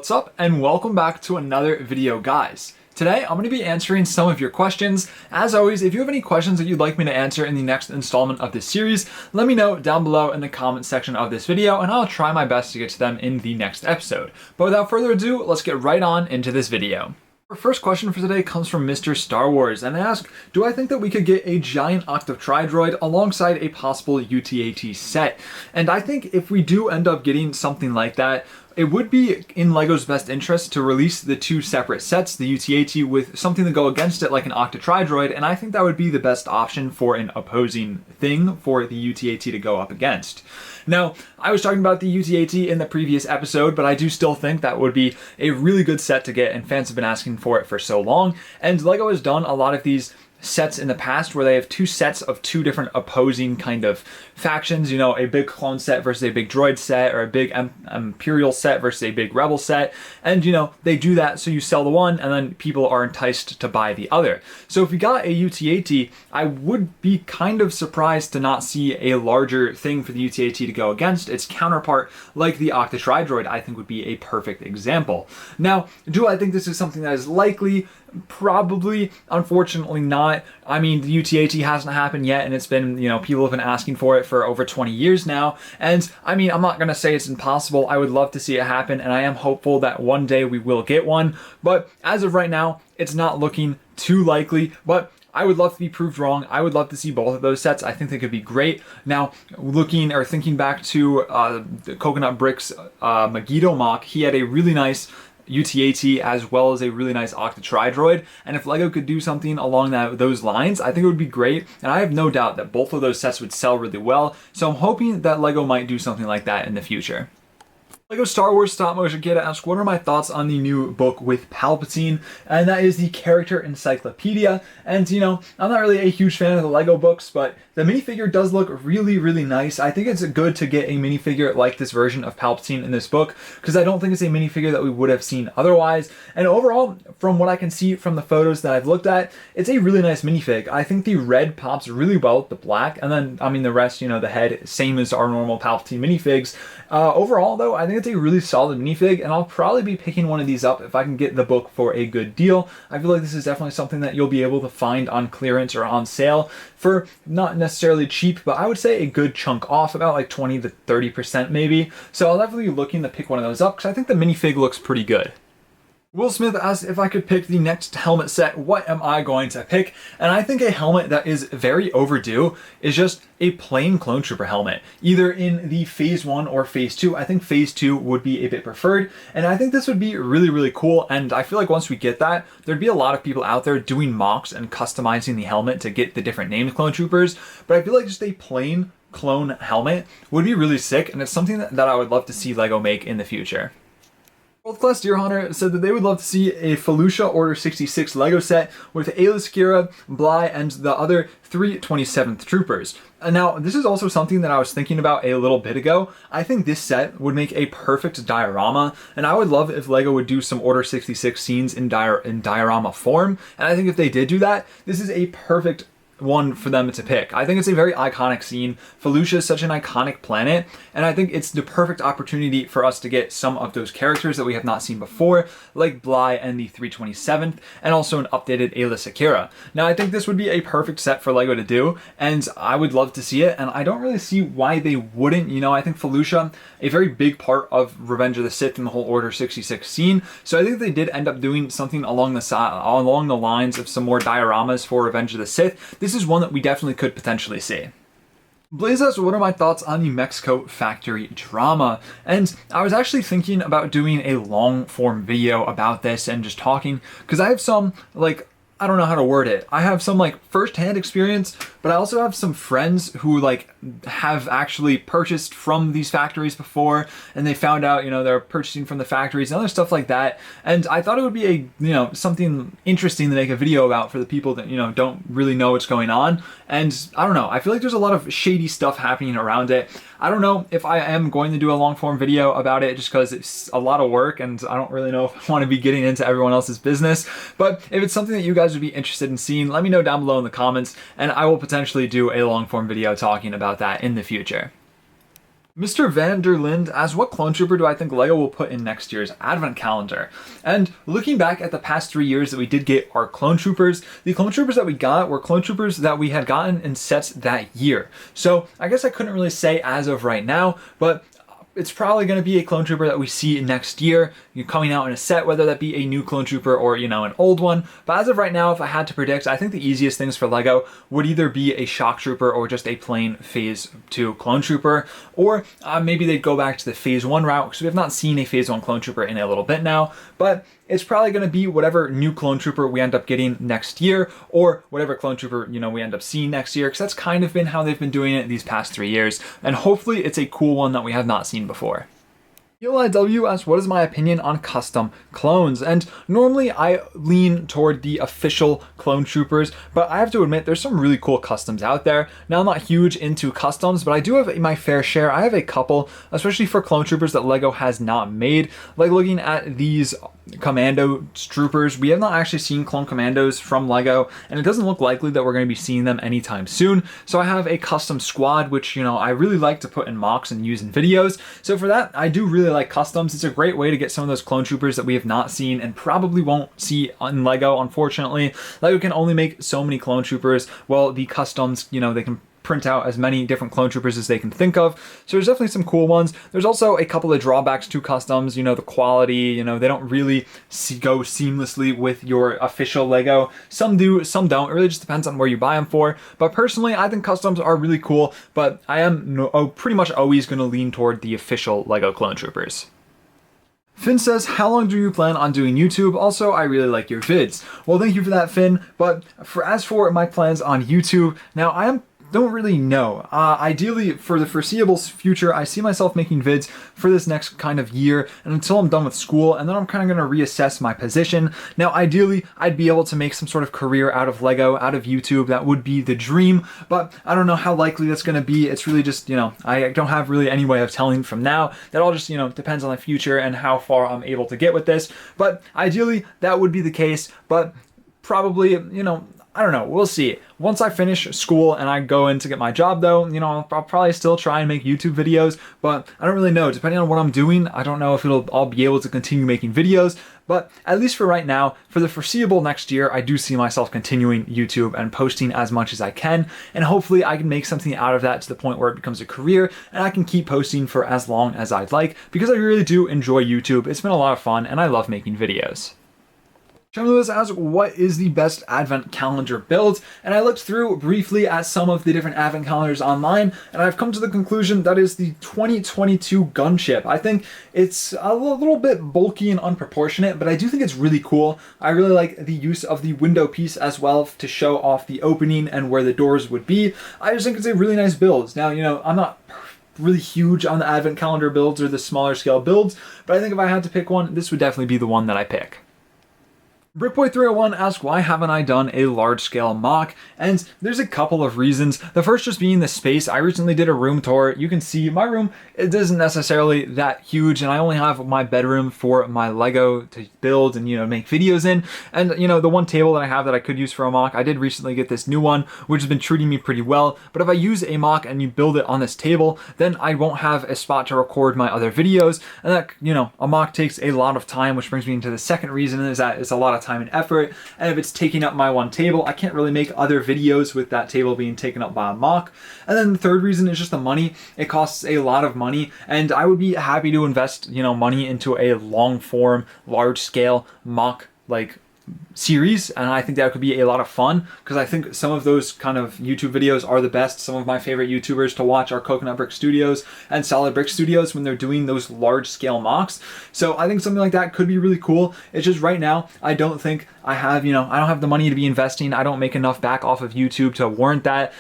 What's up and welcome back to another video, guys. Today I'm going to be answering some of your questions. As always, if you have any questions that you'd like me to answer in the next installment of this series, let me know down below in the comment section of this video and I'll try my best to get to them in the next episode. But without further ado, let's get right on into this video. Our first question for today comes from Mr. Star Wars and they ask, do I think that we could get a giant octat droid alongside a possible utat set? And I think if we do end up getting something like that, it would be in LEGO's best interest to release the two separate sets, the utat with something to go against it like an octat droid, and I think that would be the best option for an opposing thing for the utat to go up against. Now, I was talking about the utat in the previous episode, but I do still think that would be a really good set to get, and fans have been asking for it for so long, and LEGO has done a lot of these sets in the past where they have two sets of two different opposing kind of factions, you know, a big clone set versus a big droid set, or a big Imperial set versus a big Rebel set, and you know, they do that so you sell the one and then people are enticed to buy the other. So if we got a utat, I would be kind of surprised to not see a larger thing for the utat to go against. Its counterpart, like the octat droid, I think would be a perfect example. Now, do I think this is something that is likely? Probably. Unfortunately not. I mean, the utat hasn't happened yet and it's been, you know, people have been asking for it for over 20 years now. And I mean, I'm not going to say it's impossible. I would love to see it happen and I am hopeful that one day we will get one. But as of right now, it's not looking too likely. But I would love to be proved wrong. I would love to see both of those sets. I think they could be great. Now, thinking back to the Coconut Bricks Megiddo mock, he had a really nice utat as well as a really nice octat droid, and if LEGO could do something along those lines, I think it would be great, and I have no doubt that both of those sets would sell really well, so I'm hoping that LEGO might do something like that in the future. LEGO Star Wars Stop Motion Kid asks, what are my thoughts on the new book with Palpatine? And that is the Character Encyclopedia. And you know, I'm not really a huge fan of the LEGO books, but the minifigure does look really, really nice. I think it's good to get a minifigure like this version of Palpatine in this book, because I don't think it's a minifigure that we would have seen otherwise. And overall, from what I can see from the photos that I've looked at, it's a really nice minifig. I think the red pops really well with the black, and then, I mean, the rest, you know, the head, same as our normal Palpatine minifigs. Overall, though, I think it's a really solid minifig, and I'll probably be picking one of these up if I can get the book for a good deal. I feel like this is definitely something that you'll be able to find on clearance or on sale for not necessarily cheap, but I would say a good chunk off, about like 20 to 30% maybe. So I'll definitely be looking to pick one of those up because I think the minifig looks pretty good. Will Smith asked if I could pick the next helmet set, what am I going to pick? And I think a helmet that is very overdue is just a plain Clone Trooper helmet, either in the Phase 1 or Phase 2. I think Phase 2 would be a bit preferred, and I think this would be really, really cool, and I feel like once we get that, there'd be a lot of people out there doing mocks and customizing the helmet to get the different named Clone Troopers, but I feel like just a plain clone helmet would be really sick, and it's something that I would love to see LEGO make in the future. World Class Deer Hunter said that they would love to see a Felucia Order 66 LEGO set with Aayla Secura, Bly, and the other 3 27th Troopers. Now, this is also something that I was thinking about a little bit ago. I think this set would make a perfect diorama, and I would love if LEGO would do some Order 66 scenes in diorama form, and I think if they did do that, this is a perfect one for them to pick. I think it's a very iconic scene. Felucia is such an iconic planet, and I think it's the perfect opportunity for us to get some of those characters that we have not seen before, like Bly and the 327th, and also an updated Aayla Secura. Now, I think this would be a perfect set for LEGO to do, and I would love to see it, and I don't really see why they wouldn't. You know, I think Felucia, a very big part of Revenge of the Sith and the whole Order 66 scene, so I think if they did end up doing something along the lines of some more dioramas for Revenge of the Sith, this is one that we definitely could potentially see. Blaze asks, what are my thoughts on the Mexico factory drama? And I was actually thinking about doing a long form video about this and just talking, because I have some, like, I don't know how to word it. I have some like first-hand experience, but I also have some friends who like have actually purchased from these factories before, and they found out, you know, they're purchasing from the factories and other stuff like that. And I thought it would be a, you know, something interesting to make a video about for the people that, you know, don't really know what's going on. And I don't know, I feel like there's a lot of shady stuff happening around it. I don't know if I am going to do a long form video about it just because it's a lot of work and I don't really know if I want to be getting into everyone else's business. But if it's something that you guys would be interested in seeing, let me know down below in the comments and I will potentially do a long form video talking about that in the future. Mr. Vanderlind asks, what clone trooper do I think LEGO will put in next year's advent calendar? And looking back at the past 3 years that we did get our clone troopers, the clone troopers that we got were clone troopers that we had gotten in sets that year. So I guess I couldn't really say as of right now, but it's probably going to be a clone trooper that we see next year, coming out in a set, whether that be a new clone trooper or, an old one. But as of right now, if I had to predict, I think the easiest things for LEGO would either be a shock trooper or just a plain phase 2 clone trooper, or maybe they'd go back to the phase 1 route, because we have not seen a phase 1 clone trooper in a little bit now. But it's probably going to be whatever new clone trooper we end up getting next year, or whatever clone trooper, we end up seeing next year, because that's kind of been how they've been doing it these past 3 years. And hopefully it's a cool one that we have not seen before. ELIW asks, what is my opinion on custom clones? And normally I lean toward the official clone troopers, but I have to admit there's some really cool customs out there. Now, I'm not huge into customs, but I do have my fair share. I have a couple, especially for clone troopers that LEGO has not made. Like looking at these commando troopers, we have not actually seen clone commandos from LEGO, and it doesn't look likely that we're going to be seeing them anytime soon. So I have a custom squad, which, I really like to put in mocks and use in videos. So for that, I do really like customs. It's a great way to get some of those clone troopers that we have not seen and probably won't see in LEGO, unfortunately. LEGO can only make so many clone troopers. Well, the customs, they can print out as many different clone troopers as they can think of. So there's definitely some cool ones. There's also a couple of drawbacks to customs, the quality, they don't really go seamlessly with your official LEGO. Some do, some don't. It really just depends on where you buy them for. But personally, I think customs are really cool, but I am pretty much always going to lean toward the official LEGO clone troopers. Finn says, how long do you plan on doing YouTube? Also, I really like your vids. Well, thank you for that, Finn. But as for my plans on YouTube, now don't really know. Ideally, for the foreseeable future, I see myself making vids for this next kind of year and until I'm done with school, and then I'm kind of going to reassess my position. Now, ideally, I'd be able to make some sort of career out of LEGO, out of YouTube. That would be the dream, but I don't know how likely that's going to be. It's really just, I don't have really any way of telling from now. That all just, depends on the future and how far I'm able to get with this. But ideally, that would be the case, but probably, I don't know. We'll see. Once I finish school and I go in to get my job, though, I'll probably still try and make YouTube videos, but I don't really know. Depending on what I'm doing, I don't know if I'll be able to continue making videos, but at least for right now, for the foreseeable next year, I do see myself continuing YouTube and posting as much as I can, and hopefully I can make something out of that to the point where it becomes a career, and I can keep posting for as long as I'd like, because I really do enjoy YouTube. It's been a lot of fun, and I love making videos. Sean Lewis asks, what is the best advent calendar build? And I looked through briefly at some of the different advent calendars online, and I've come to the conclusion that is the 2022 gunship. I think it's a little bit bulky and unproportionate, but I do think it's really cool. I really like the use of the window piece as well to show off the opening and where the doors would be. I just think it's a really nice build. Now, I'm not really huge on the advent calendar builds or the smaller scale builds, but I think if I had to pick one, this would definitely be the one that I pick. Brickboy301 asks, why haven't I done a large-scale mock? And there's a couple of reasons. The first just being the space. I recently did a room tour. You can see my room, it isn't necessarily that huge, and I only have my bedroom for my LEGO to build and, make videos in. And, the one table that I have that I could use for a mock, I did recently get this new one, which has been treating me pretty well. But if I use a mock and you build it on this table, then I won't have a spot to record my other videos. And that, a mock takes a lot of time, which brings me into the second reason, is that it's a lot of time and effort, and if it's taking up my one table, I can't really make other videos with that table being taken up by a mock. And then the third reason is just the money. It costs a lot of money, and I would be happy to invest, money into a long form, large scale mock series, and I think that could be a lot of fun, because I think some of those kind of YouTube videos are the best. Some of my favorite YouTubers to watch are Coconut Brick Studios and Solid Brick Studios when they're doing those large scale mocks. So I think something like that could be really cool. It's just right now, I don't think I have, I don't have the money to be investing. I don't make enough back off of YouTube to warrant that.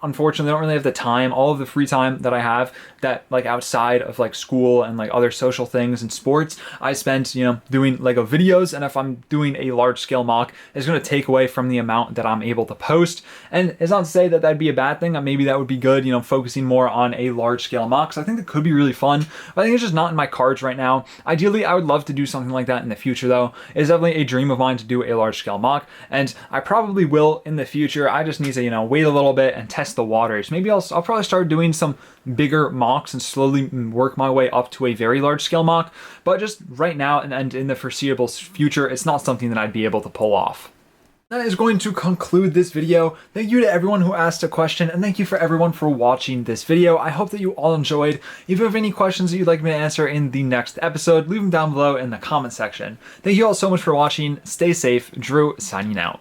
Unfortunately, don't really have the time. All of the free time that I have that outside of school and other social things and sports, I spent, doing LEGO videos. And if I'm doing a large scale mock, it's going to take away from the amount that I'm able to post. And it's not to say that that'd be a bad thing. Maybe that would be good, focusing more on a large scale mock. So I think that could be really fun. But I think it's just not in my cards right now. Ideally, I would love to do something like that in the future, though. It's definitely a dream of mine to do a large scale mock, and I probably will in the future. I just need to, wait a little bit and test the waters. Maybe I'll probably start doing some bigger mocks and slowly work my way up to a very large scale mock. But just right now and in the foreseeable future, it's not something that I'd be able to pull off. That is going to conclude this video. Thank you to everyone who asked a question, and thank you for everyone for watching this video. I hope that you all enjoyed. If you have any questions that you'd like me to answer in the next episode, leave them down below in the comment section. Thank you all so much for watching. Stay safe. Drew signing out.